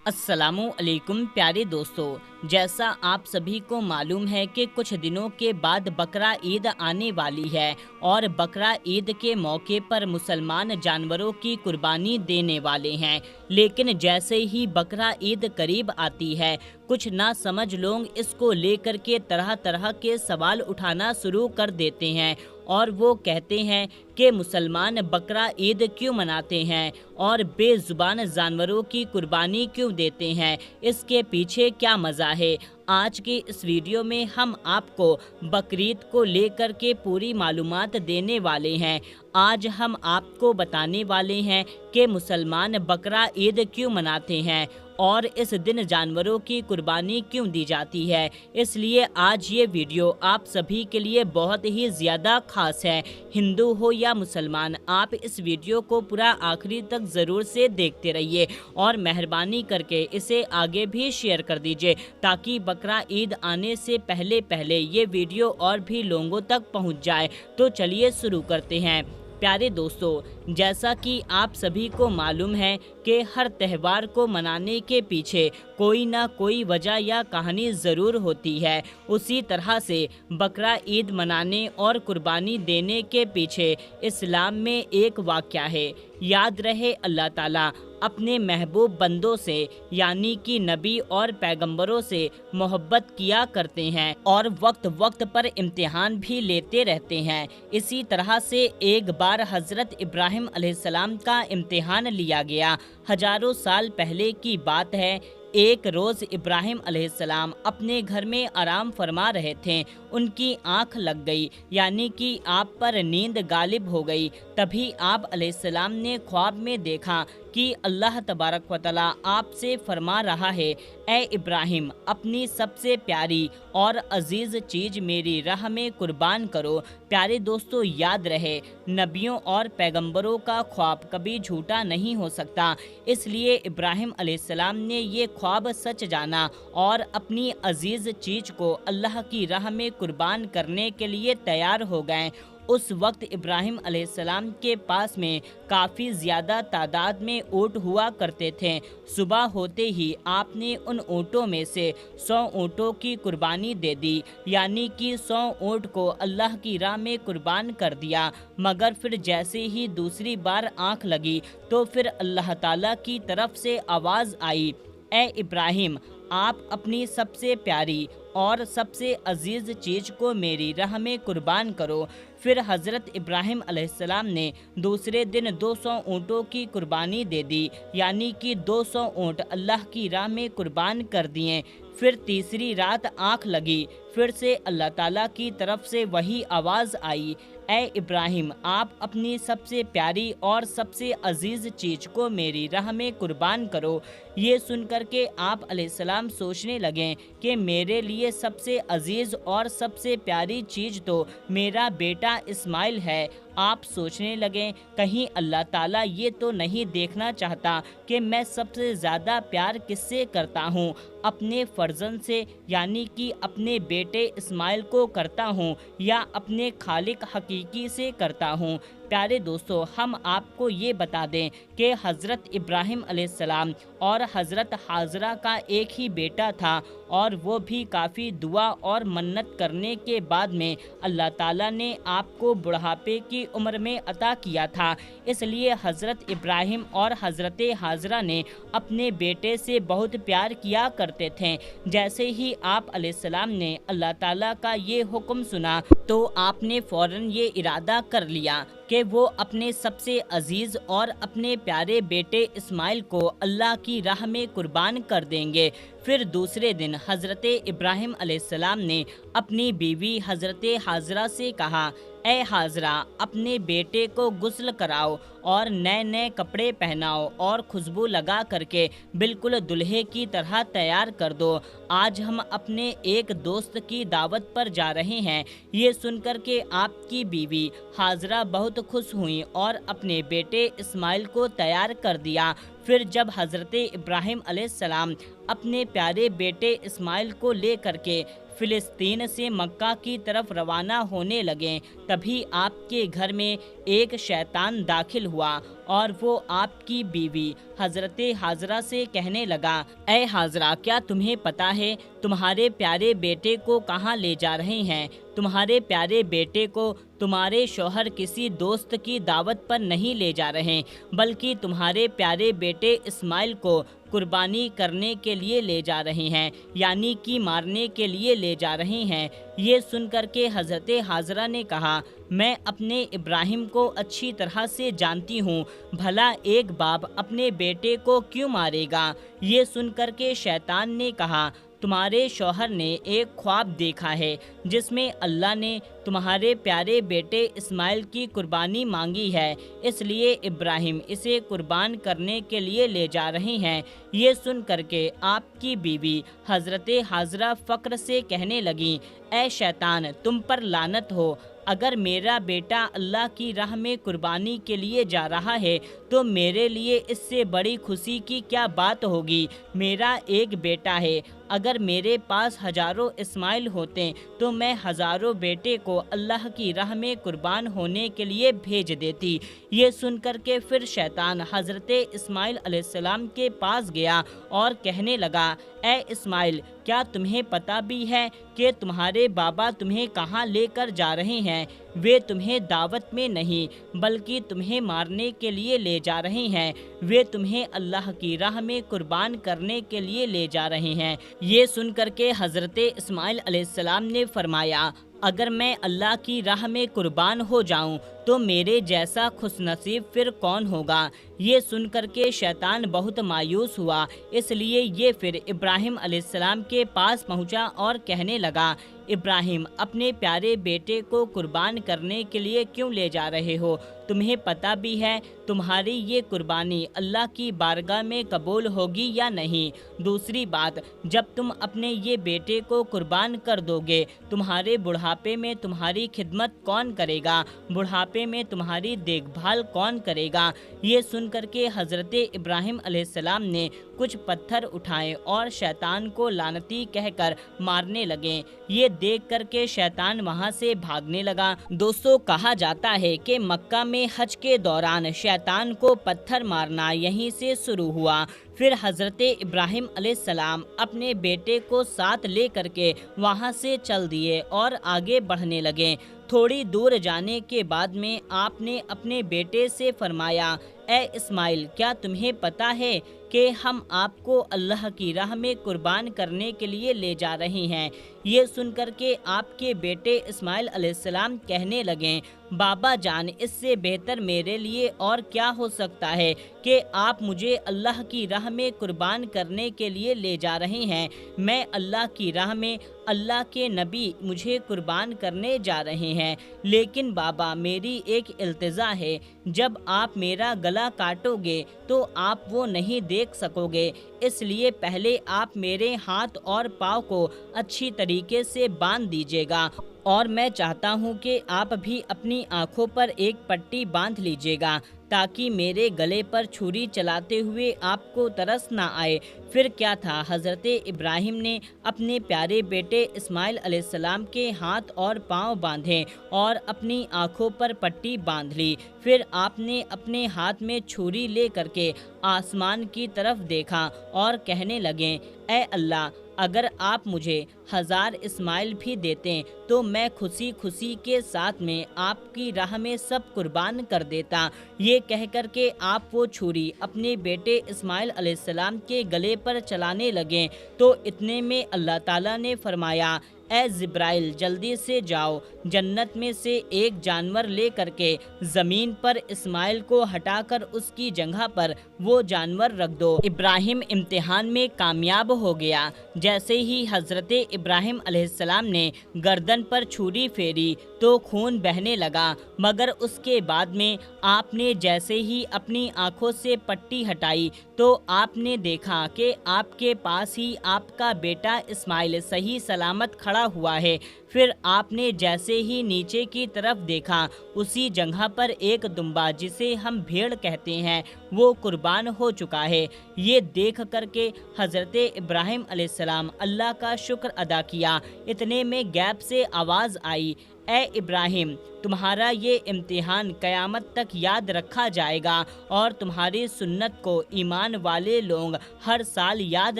अस्सलामु अलैकुम प्यारे दोस्तों, जैसा आप सभी को मालूम है कि कुछ दिनों के बाद बकरा ईद आने वाली है और बकरा ईद के मौके पर मुसलमान जानवरों की कुर्बानी देने वाले हैं। लेकिन जैसे ही बकरा ईद करीब आती है, कुछ ना समझ लोग इसको लेकर के तरह तरह के सवाल उठाना शुरू कर देते हैं और वो कहते हैं कि मुसलमान बकरा ईद क्यों मनाते हैं और बेजुबान जानवरों की कुर्बानी क्यों देते हैं, इसके पीछे क्या मज़ा है। आज की इस वीडियो में हम आपको बकरीद को लेकर के पूरी मालूमात देने वाले हैं। आज हम आपको बताने वाले हैं कि मुसलमान बकरा ईद क्यों मनाते हैं और इस दिन जानवरों की कुर्बानी क्यों दी जाती है। इसलिए आज ये वीडियो आप सभी के लिए बहुत ही ज़्यादा खास है। हिंदू हो या मुसलमान, आप इस वीडियो को पूरा आखिरी तक ज़रूर से देखते रहिए और मेहरबानी करके इसे आगे भी शेयर कर दीजिए ताकि बकरा ईद आने से पहले पहले ये वीडियो और भी लोगों तक पहुंच जाए। तो चलिए शुरू करते हैं। प्यारे दोस्तों, जैसा कि आप सभी को मालूम है कि हर त्यौहार को मनाने के पीछे कोई ना कोई वजह या कहानी ज़रूर होती है। उसी तरह से बकरा ईद मनाने और कुर्बानी देने के पीछे इस्लाम में एक वाक़या है। याद रहे, अल्लाह ताला अपने महबूब बंदों से यानी कि नबी और पैगंबरों से मोहब्बत किया करते हैं और वक्त वक्त पर इम्तिहान भी लेते रहते हैं। इसी तरह से एक बार हज़रत इब्राहिम अलैहिस्सलाम का इम्तिहान लिया गया। हजारों साल पहले की बात है। एक रोज़ इब्राहिम अलैहिस्सलाम अपने घर में आराम फरमा रहे थे। उनकी आंख लग गई, यानी कि आप पर नींद गालिब हो गई। तभी आप अलैहिस्सलाम ने ख्वाब में देखा कि अल्लाह तबारक व तआला आपसे फरमा रहा है, ए इब्राहिम, अपनी सबसे प्यारी और अजीज़ चीज़ मेरी राह में कुर्बान करो। प्यारे दोस्तों, याद रहे, नबियों और पैगंबरों का ख्वाब कभी झूठा नहीं हो सकता। इसलिए इब्राहिम अलैहिस्सलाम ने ये ख्वाब सच जाना और अपनी अजीज़ चीज़ को अल्लाह की राह में कुर्बान करने के लिए तैयार हो गए। उस वक्त इब्राहिम अलैहिस्सलाम के पास में काफ़ी ज़्यादा तादाद में ऊँट हुआ करते थे। सुबह होते ही आपने उन ऊँटों में से 100 ऊँटों की कुर्बानी दे दी, यानी कि 100 ऊँट को अल्लाह की राह में कुर्बान कर दिया। मगर फिर जैसे ही दूसरी बार आँख लगी तो फिर अल्लाह ताला की तरफ से आवाज़ आई, ए इब्राहिम, आप अपनी सबसे प्यारी और सबसे अजीज़ चीज़ को मेरी राह में कुर्बान करो। फिर हज़रत इब्राहिम अलैहिस्सलाम ने दूसरे दिन 200 ऊँटों की कुर्बानी दे दी, यानी कि 200 ऊँट अल्लाह की राह में कुर्बान कर दिए। फिर तीसरी रात आँख लगी, फिर से अल्लाह ताला की तरफ से वही आवाज़ आई, ए इब्राहिम, आप अपनी सबसे प्यारी और सबसे अजीज़ चीज़ को मेरी राह में कुर्बान करो। ये सुनकर के आप अलैहिस्सलाम सोचने लगे कि मेरे लिए सबसे अजीज़ और सबसे प्यारी चीज़ तो मेरा बेटा इस्माइल है। आप सोचने लगे, कहीं अल्लाह ताला ये तो नहीं देखना चाहता कि मैं सबसे ज़्यादा प्यार किससे करता हूँ, अपने फ़र्जंद से यानी कि अपने बेटे इस्माइल को करता हूँ या अपने खालिक हकीकी से करता हूँ। प्यारे दोस्तों, हम आपको ये बता दें कि हज़रत इब्राहिम अलैहिस्सलाम और हज़रत हाजरा का एक ही बेटा था और वो भी काफ़ी दुआ और मन्नत करने के बाद में अल्लाह ताला ने आपको बुढ़ापे की उम्र में अता किया था। इसलिए हज़रत इब्राहिम और हज़रत हाजरा ने अपने बेटे से बहुत प्यार किया करते थे। जैसे ही आप अलैहिस्सलाम ने अल्लाह ताला का ये हुक्म सुना तो आपने फ़ौरन ये इरादा कर लिया कि वो अपने सबसे अजीज़ और अपने प्यारे बेटे इस्माइल को अल्लाह की राह में कुर्बान कर देंगे। फिर दूसरे दिन हज़रत इब्राहिम अलैहिस्सलाम ने अपनी बीवी हज़रत हाजरा से कहा, ए हाजरा, अपने बेटे को गुस्ल कराओ और नए नए कपड़े पहनाओ और खुशबू लगा करके बिल्कुल दुल्हे की तरह तैयार कर दो। आज हम अपने एक दोस्त की दावत पर जा रहे हैं। ये सुनकर के आपकी बीवी हाजरा बहुत खुश हुई और अपने बेटे इस्माइल को तैयार कर दिया। फिर जब हज़रत इब्राहिम अलैहिस्सलाम अपने प्यारे बेटे इस्माइल को ले करके फिलिस्तीन से मक्का की तरफ रवाना होने लगे, तभी आपके घर में एक शैतान दाखिल हुआ और वो आपकी बीवी हज़रत हाजरा से कहने लगा, ऐ हाजरा, क्या तुम्हें पता है तुम्हारे प्यारे बेटे को कहाँ ले जा रहे हैं? तुम्हारे प्यारे बेटे को तुम्हारे शौहर किसी दोस्त की दावत पर नहीं ले जा रहे, बल्कि तुम्हारे प्यारे बेटे इस्माइल को कुर्बानी करने के लिए ले जा रहे हैं, यानी कि मारने के लिए ले जा रहे हैं। ये सुनकर के हज़रत हाजरा ने कहा, मैं अपने इब्राहिम को अच्छी तरह से जानती हूँ, भला एक बाप अपने बेटे को क्यों मारेगा? ये सुनकर के शैतान ने कहा, तुम्हारे शौहर ने एक ख्वाब देखा है जिसमें अल्लाह ने तुम्हारे प्यारे बेटे इस्माइल की कुर्बानी मांगी है, इसलिए इब्राहिम इसे कुर्बान करने के लिए ले जा रहे हैं। ये सुन करके आपकी बीवी हज़रत हाजरा फ़क्र से कहने लगी, ऐ शैतान, तुम पर लानत हो, अगर मेरा बेटा अल्लाह की राह में कुर्बानी के लिए जा रहा है तो मेरे लिए इससे बड़ी खुशी की क्या बात होगी। मेरा एक बेटा है, अगर मेरे पास हजारों इस्माइल होते तो मैं हजारों बेटे को अल्लाह की राह में कुर्बान होने के लिए भेज देती। ये सुनकर के फिर शैतान हज़रत इस्माइल अलैहिस्सलाम के पास गया और कहने लगा, ऐ इस्माइल, क्या तुम्हें पता भी है कि तुम्हारे बाबा तुम्हें कहाँ लेकर जा रहे हैं? वे तुम्हें दावत में नहीं बल्कि तुम्हें मारने के लिए ले जा रहे हैं। वे तुम्हें अल्लाह की राह में कुर्बान करने के लिए ले जा रहे हैं। ये सुनकर के हज़रत इस्माइल अलैहिस्सलाम ने फरमाया, अगर मैं अल्लाह की राह में कुर्बान हो जाऊं तो मेरे जैसा खुशनसीब फिर कौन होगा। ये सुनकर के शैतान बहुत मायूस हुआ, इसलिए ये फिर इब्राहिम अलैहिस्सलाम के पास पहुंचा और कहने लगा, इब्राहिम, अपने प्यारे बेटे को कुर्बान करने के लिए क्यों ले जा रहे हो? तुम्हें पता भी है तुम्हारी ये कुर्बानी अल्लाह की बारगाह में कबूल होगी या नहीं? दूसरी बात, जब तुम अपने ये बेटे को कुर्बान कर दोगे, तुम्हारे बुढ़ापे में तुम्हारी खिदमत कौन करेगा? बुढ़ापे में तुम्हारी देखभाल कौन करेगा? ये सुनकर के हज़रत इब्राहिम अलैहिस्सलाम ने कुछ पत्थर उठाए और शैतान को लानती कहकर मारने लगे। ये देख कर के शैतान वहाँ से भागने लगा। दोस्तों, कहा जाता है कि मक्का में हज के दौरान शैतान को पत्थर मारना यहीं से शुरू हुआ। फिर हज़रत इब्राहिम अलैहिस्सलाम अपने बेटे को साथ ले करके वहाँ से चल दिए और आगे बढ़ने लगे। थोड़ी दूर जाने के बाद में आपने अपने बेटे से फरमाया, ए इस्माइल, क्या तुम्हें पता है कि हम आपको अल्लाह की राह में कुर्बान करने के लिए ले जा रहे हैं? ये सुनकर के आपके बेटे इस्माइल अलैहिस्सलाम कहने लगे, बाबा जान, इससे बेहतर मेरे लिए और क्या हो सकता है कि आप मुझे अल्लाह की राह में कुर्बान करने के लिए ले जा रहे हैं। मैं अल्लाह की राह में, अल्लाह के नबी मुझे कुर्बान करने जा रहे हैं। लेकिन बाबा, मेरी एक इल्तिजा है, जब आप मेरा गला काटोगे तो आप वो नहीं देख सकोगे, इसलिए पहले आप मेरे हाथ और पाँव को अच्छी तरीके से बांध दीजिएगा और मैं चाहता हूँ कि आप भी अपनी आँखों पर एक पट्टी बांध लीजिएगा ताकि मेरे गले पर छुरी चलाते हुए आपको तरस ना आए। फिर क्या था, हज़रत इब्राहिम ने अपने प्यारे बेटे इस्माइल अलैहिस्सलाम के हाथ और पाँव बांधे और अपनी आँखों पर पट्टी बांध ली। फिर आपने अपने हाथ में छुरी ले करके आसमान की तरफ देखा और कहने लगे, ऐ अल्लाह, अगर आप मुझे 1000 इस्माइल भी देते तो मैं खुशी खुशी के साथ में आपकी राह में सब कुर्बान कर देता। ये कह कर के आप वो छुरी अपने बेटे इस्माइल अलैहिस्सलाम के गले पर चलाने लगे तो इतने में अल्लाह ताला ने फरमाया, ए जिब्राइल, जल्दी से जाओ, जन्नत में से एक जानवर ले करके ज़मीन पर इस्माइल को हटाकर उसकी जगह पर वो जानवर रख दो। इब्राहिम इम्तिहान में कामयाब हो गया। जैसे ही हज़रत इब्राहिम अलैहिस्सलाम ने गर्दन पर छुरी फेरी तो खून बहने लगा, मगर उसके बाद में आपने जैसे ही अपनी आंखों से पट्टी हटाई तो आपने देखा कि आपके पास ही आपका बेटा इस्माइल सही सलामत खड़ा हुआ है। फिर आपने जैसे ही नीचे की तरफ देखा, उसी जगह पर एक दुम्बा, जिसे हम भेड़ कहते हैं, वो कुर्बान हो चुका है। ये देख कर के हज़रत इब्राहिम अलैहिस्सलाम अल्लाह का शुक्र अदा किया। इतने में गैब से आवाज़ आई, ए इब्राहिम, तुम्हारा ये इम्तिहान क़यामत तक याद रखा जाएगा और तुम्हारी सुन्नत को ईमान वाले लोग हर साल याद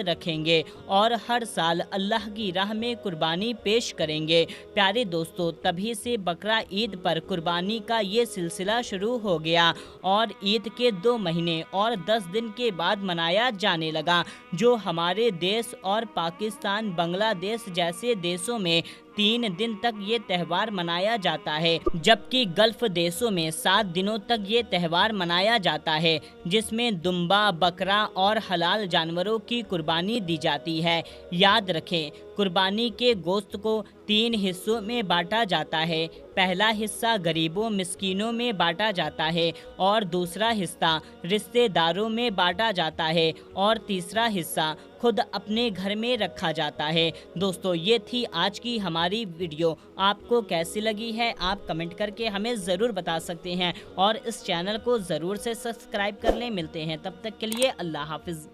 रखेंगे और हर साल अल्लाह की राह में कुर्बानी पेश करेंगे। प्यारे दोस्तों, तभी से बकरा ईद पर कुर्बानी का ये सिलसिला शुरू हो गया और ईद के 2 महीने और 10 दिन के बाद मनाया जाने लगा, जो हमारे देश और पाकिस्तान, बांग्लादेश जैसे देशों में 3 दिन तक ये त्यौहार मनाया जाता है, जबकि गल्फ़ देशों में 7 दिनों तक ये त्यौहार मनाया जाता है, जिसमें दुम्बा, बकरा और हलाल जानवरों की कुर्बानी दी जाती है। याद रखें, कुर्बानी के गोश्त को 3 हिस्सों में बांटा जाता है। पहला हिस्सा गरीबों मिस्कीनों में बांटा जाता है और दूसरा हिस्सा रिश्तेदारों में बांटा जाता है और तीसरा हिस्सा खुद अपने घर में रखा जाता है। दोस्तों, ये थी आज की हमारी वीडियो। आपको कैसी लगी है आप कमेंट करके हमें ज़रूर बता सकते हैं और इस चैनल को ज़रूर से सब्सक्राइब कर लें। मिलते हैं तब तक के लिए, अल्लाह हाफिज़।